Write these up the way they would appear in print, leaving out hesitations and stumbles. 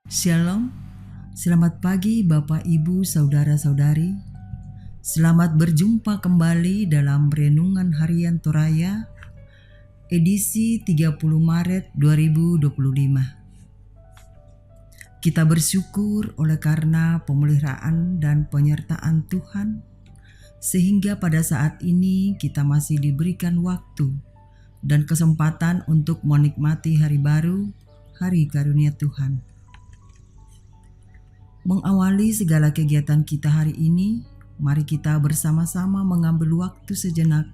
Shalom, selamat pagi Bapak Ibu Saudara-saudari. Selamat berjumpa kembali dalam Renungan Harian Toraya edisi 30 Maret 2025. Kita bersyukur oleh karena pemeliharaan dan penyertaan Tuhan, sehingga pada saat ini kita masih diberikan waktu dan kesempatan untuk menikmati hari baru, hari karunia Tuhan. Mengawali segala kegiatan kita hari ini, mari kita bersama-sama mengambil waktu sejenak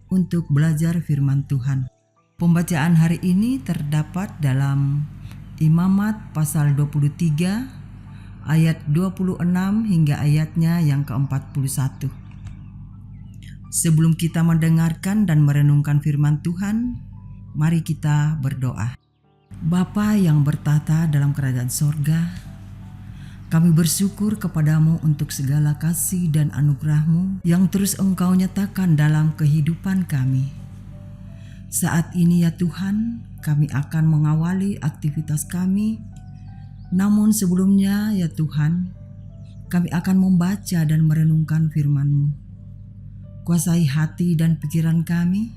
untuk belajar firman Tuhan. Pembacaan hari ini terdapat dalam Imamat pasal 23 ayat 26 hingga ayatnya yang ke-41. Sebelum kita mendengarkan dan merenungkan firman Tuhan, mari kita berdoa. Bapa yang bertata dalam kerajaan sorga, kami bersyukur kepadamu untuk segala kasih dan anugerah-Mu yang terus Engkau nyatakan dalam kehidupan kami. Saat ini ya Tuhan, kami akan mengawali aktivitas kami. Namun sebelumnya ya Tuhan, kami akan membaca dan merenungkan firman-Mu. Kuasai hati dan pikiran kami,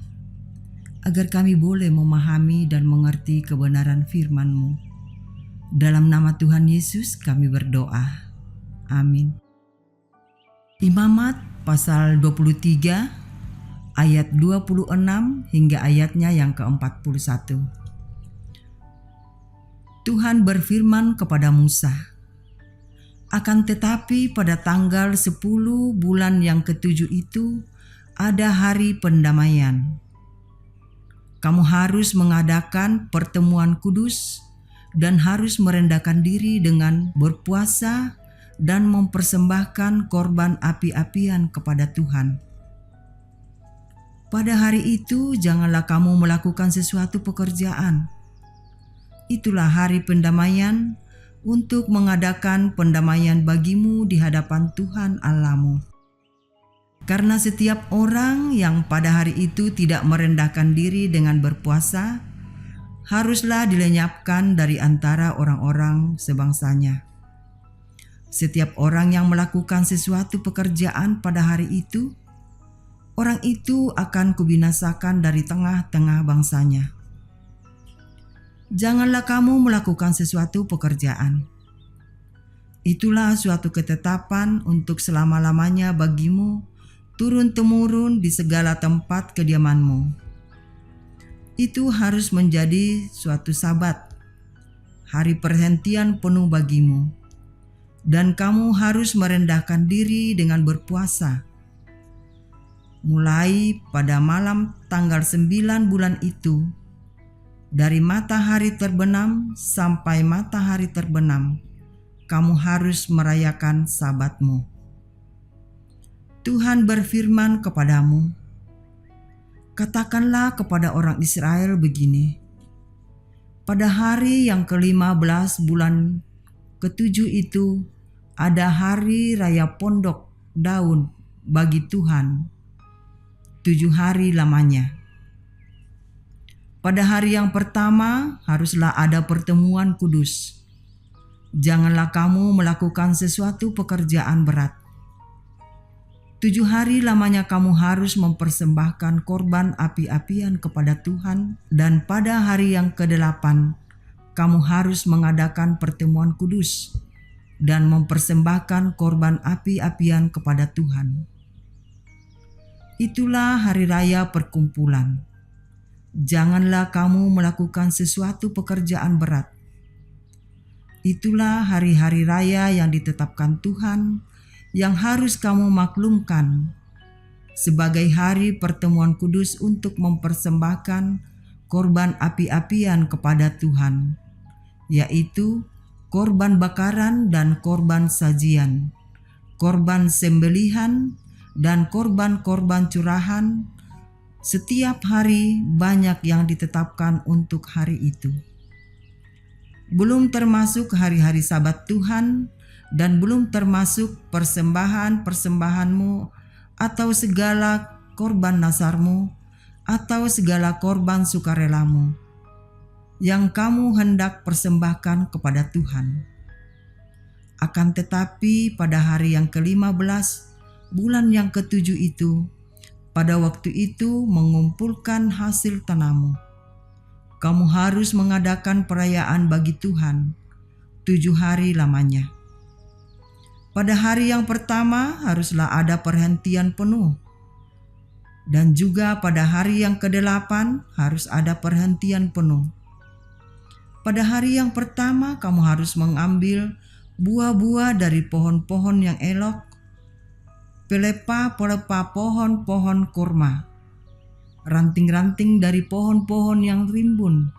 agar kami boleh memahami dan mengerti kebenaran firman-Mu. Dalam nama Tuhan Yesus kami berdoa. Amin. Imamat pasal 23 ayat 26 hingga ayatnya yang ke-41. Tuhan berfirman kepada Musa, "Akan tetapi pada tanggal 10 bulan yang ke-7 itu ada hari pendamaian. Kamu harus mengadakan pertemuan kudus dan harus merendahkan diri dengan berpuasa dan mempersembahkan korban api-apian kepada Tuhan. Pada hari itu janganlah kamu melakukan sesuatu pekerjaan. Itulah hari pendamaian untuk mengadakan pendamaian bagimu di hadapan Tuhan Allah-Mu. Karena setiap orang yang pada hari itu tidak merendahkan diri dengan berpuasa, haruslah dilenyapkan dari antara orang-orang sebangsanya. Setiap orang yang melakukan sesuatu pekerjaan pada hari itu, orang itu akan kubinasakan dari tengah-tengah bangsanya. Janganlah kamu melakukan sesuatu pekerjaan. Itulah suatu ketetapan untuk selama-lamanya bagimu, turun-temurun di segala tempat kediamanmu. Itu harus menjadi suatu sabat, hari perhentian penuh bagimu, dan kamu harus merendahkan diri dengan berpuasa. Mulai pada malam tanggal 9 bulan itu, dari matahari terbenam sampai matahari terbenam, kamu harus merayakan sabatmu. Tuhan berfirman kepadamu, katakanlah kepada orang Israel begini, pada hari yang ke-15 bulan ke-7 itu ada hari raya pondok daun bagi Tuhan, 7 hari lamanya. Pada hari yang pertama haruslah ada pertemuan kudus. Janganlah kamu melakukan sesuatu pekerjaan berat. 7 hari lamanya kamu harus mempersembahkan korban api-apian kepada Tuhan, dan pada hari yang ke-8 kamu harus mengadakan pertemuan kudus dan mempersembahkan korban api-apian kepada Tuhan. Itulah hari raya perkumpulan. Janganlah kamu melakukan sesuatu pekerjaan berat. Itulah hari-hari raya yang ditetapkan Tuhan, yang harus kamu maklumkan sebagai hari pertemuan kudus untuk mempersembahkan korban api-apian kepada Tuhan, yaitu korban bakaran dan korban sajian, korban sembelihan dan korban-korban curahan. Setiap hari banyak yang ditetapkan untuk hari itu. Belum termasuk hari-hari Sabat Tuhan, dan belum termasuk persembahan-persembahanmu atau segala korban nasarmu atau segala korban sukarelamu yang kamu hendak persembahkan kepada Tuhan. Akan tetapi pada hari yang ke-15, bulan yang ke-7 itu, pada waktu itu mengumpulkan hasil tanammu. Kamu harus mengadakan perayaan bagi Tuhan 7 hari lamanya. Pada hari yang pertama haruslah ada perhentian penuh. Dan juga pada hari yang ke-8 harus ada perhentian penuh. Pada hari yang pertama kamu harus mengambil buah-buah dari pohon-pohon yang elok, pelepah-pelepah pohon-pohon kurma, ranting-ranting dari pohon-pohon yang rimbun,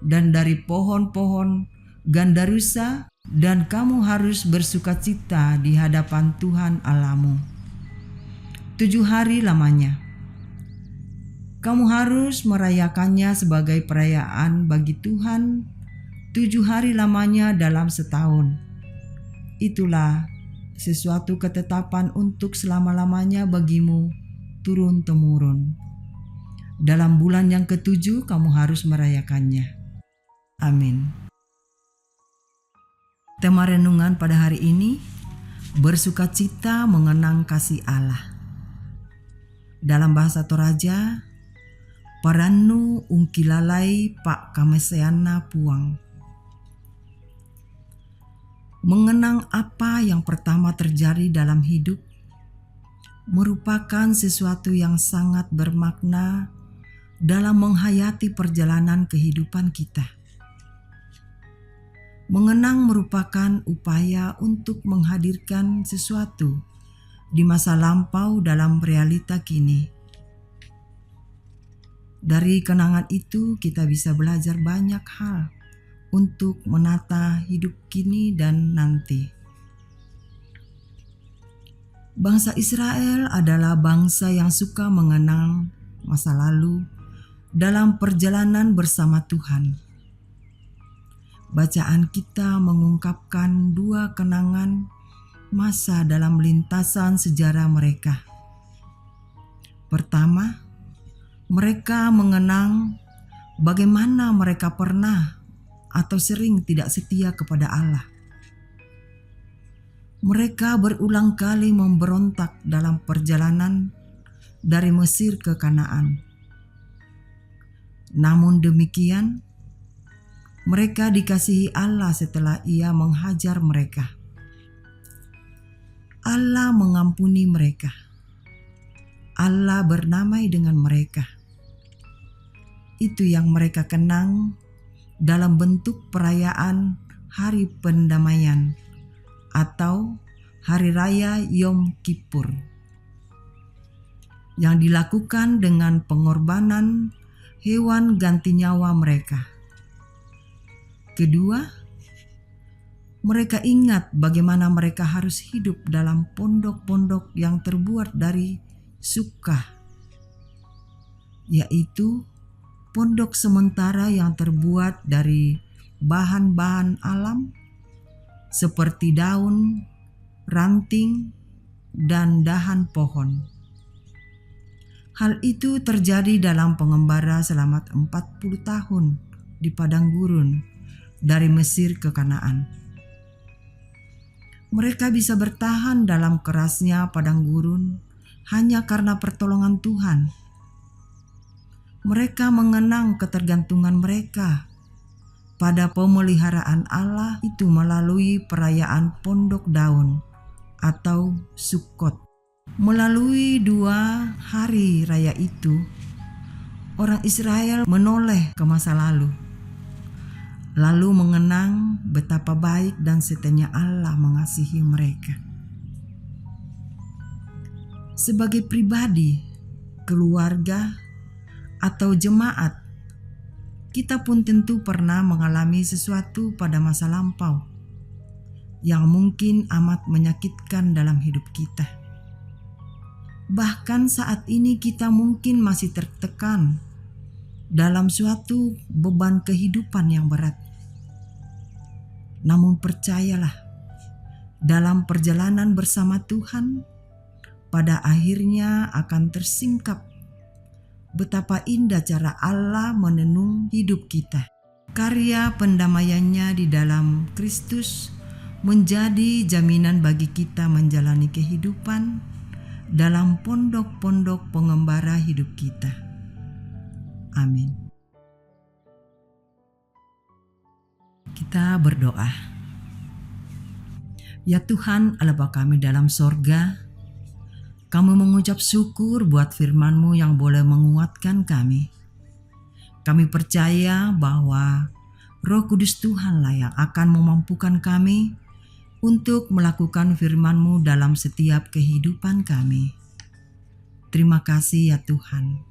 dan dari pohon-pohon gandarusa, dan kamu harus bersukacita di hadapan Tuhan Allahmu 7 hari lamanya. Kamu harus merayakannya sebagai perayaan bagi Tuhan 7 hari lamanya dalam setahun. Itulah sesuatu ketetapan untuk selama-lamanya bagimu turun-temurun. Dalam bulan yang ke-7 kamu harus merayakannya. Amin. Tema renungan pada hari ini, bersukacita mengenang kasih Allah. Dalam bahasa Toraja, Parannu ungkilalai pak kameseana puang. Mengenang apa yang pertama terjadi dalam hidup merupakan sesuatu yang sangat bermakna dalam menghayati perjalanan kehidupan kita. Mengenang merupakan upaya untuk menghadirkan sesuatu di masa lampau dalam realita kini. Dari kenangan itu kita bisa belajar banyak hal untuk menata hidup kini dan nanti. Bangsa Israel adalah bangsa yang suka mengenang masa lalu dalam perjalanan bersama Tuhan. Bacaan kita mengungkapkan 2 kenangan masa dalam lintasan sejarah mereka. Pertama, mereka mengenang bagaimana mereka pernah atau sering tidak setia kepada Allah. Mereka berulang kali memberontak dalam perjalanan dari Mesir ke Kanaan. Namun demikian, mereka dikasihi Allah setelah Ia menghajar mereka. Allah mengampuni mereka. Allah berdamai dengan mereka. Itu yang mereka kenang dalam bentuk perayaan Hari Pendamaian atau Hari Raya Yom Kippur yang dilakukan dengan pengorbanan hewan ganti nyawa mereka. Kedua, mereka ingat bagaimana mereka harus hidup dalam pondok-pondok yang terbuat dari sukah, yaitu pondok sementara yang terbuat dari bahan-bahan alam seperti daun, ranting, dan dahan pohon. Hal itu terjadi dalam pengembara selama 40 tahun di padang gurun dari Mesir ke Kanaan. Mereka bisa bertahan dalam kerasnya padang gurun hanya karena pertolongan Tuhan. Mereka mengenang ketergantungan mereka pada pemeliharaan Allah itu melalui perayaan Pondok Daun atau Sukkot. Melalui 2 hari raya itu, orang Israel menoleh ke masa lalu, lalu mengenang betapa baik dan setianya Allah mengasihi mereka. Sebagai pribadi, keluarga, atau jemaat, kita pun tentu pernah mengalami sesuatu pada masa lampau yang mungkin amat menyakitkan dalam hidup kita. Bahkan saat ini kita mungkin masih tertekan dalam suatu beban kehidupan yang berat. Namun percayalah, dalam perjalanan bersama Tuhan, pada akhirnya akan tersingkap betapa indah cara Allah menenung hidup kita. Karya pendamaiannya di dalam Kristus menjadi jaminan bagi kita menjalani kehidupan dalam pondok-pondok pengembara hidup kita. Amin. Kita berdoa. Ya Tuhan, Allah Bapa kami dalam sorga, kami mengucap syukur buat firman-Mu yang boleh menguatkan kami. Kami percaya bahwa Roh Kudus Tuhanlah yang akan memampukan kami untuk melakukan firman-Mu dalam setiap kehidupan kami. Terima kasih ya Tuhan.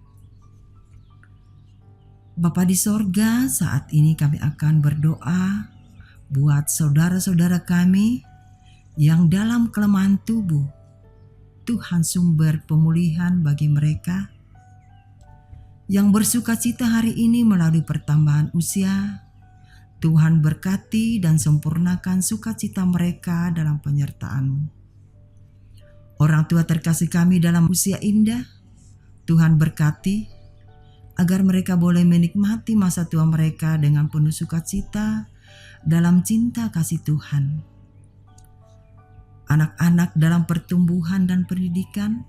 Bapa di sorga, saat ini kami akan berdoa buat saudara-saudara kami yang dalam kelemahan tubuh. Tuhan sumber pemulihan bagi mereka yang bersuka cita hari ini melalui pertambahan usia. Tuhan berkati dan sempurnakan sukacita mereka dalam penyertaan-Mu. Orang tua terkasih kami dalam usia indah, Tuhan berkati agar mereka boleh menikmati masa tua mereka dengan penuh sukacita dalam cinta kasih Tuhan. Anak-anak dalam pertumbuhan dan pendidikan,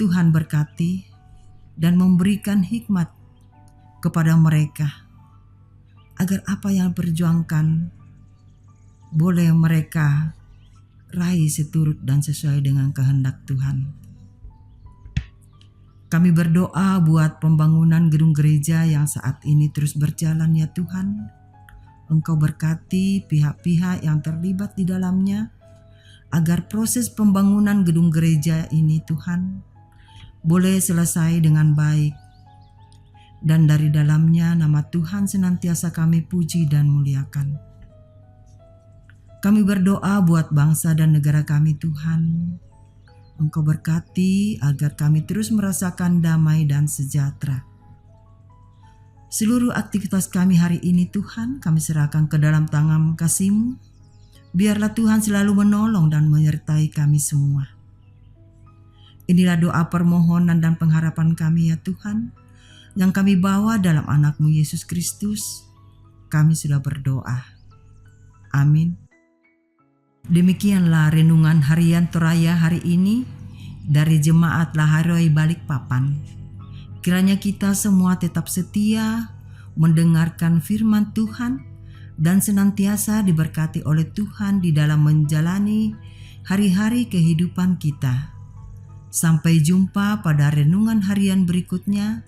Tuhan berkati dan memberikan hikmat kepada mereka agar apa yang perjuangkan boleh mereka raih seturut dan sesuai dengan kehendak Tuhan. Kami berdoa buat pembangunan gedung gereja yang saat ini terus berjalan ya Tuhan. Engkau berkati pihak-pihak yang terlibat di dalamnya, agar proses pembangunan gedung gereja ini Tuhan boleh selesai dengan baik, dan dari dalamnya nama Tuhan senantiasa kami puji dan muliakan. Kami berdoa buat bangsa dan negara kami Tuhan. Engkau berkati agar kami terus merasakan damai dan sejahtera. Seluruh aktivitas kami hari ini Tuhan kami serahkan ke dalam tangan kasih-Mu. Biarlah Tuhan selalu menolong dan menyertai kami semua. Inilah doa permohonan dan pengharapan kami ya Tuhan, yang kami bawa dalam anak-Mu Yesus Kristus. Kami sudah berdoa. Amin. Demikianlah renungan harian Toraya hari ini dari Jemaat Laharoi Balikpapan. Kiranya kita semua tetap setia mendengarkan firman Tuhan dan senantiasa diberkati oleh Tuhan di dalam menjalani hari-hari kehidupan kita. Sampai jumpa pada renungan harian berikutnya.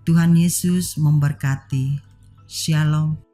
Tuhan Yesus memberkati. Shalom.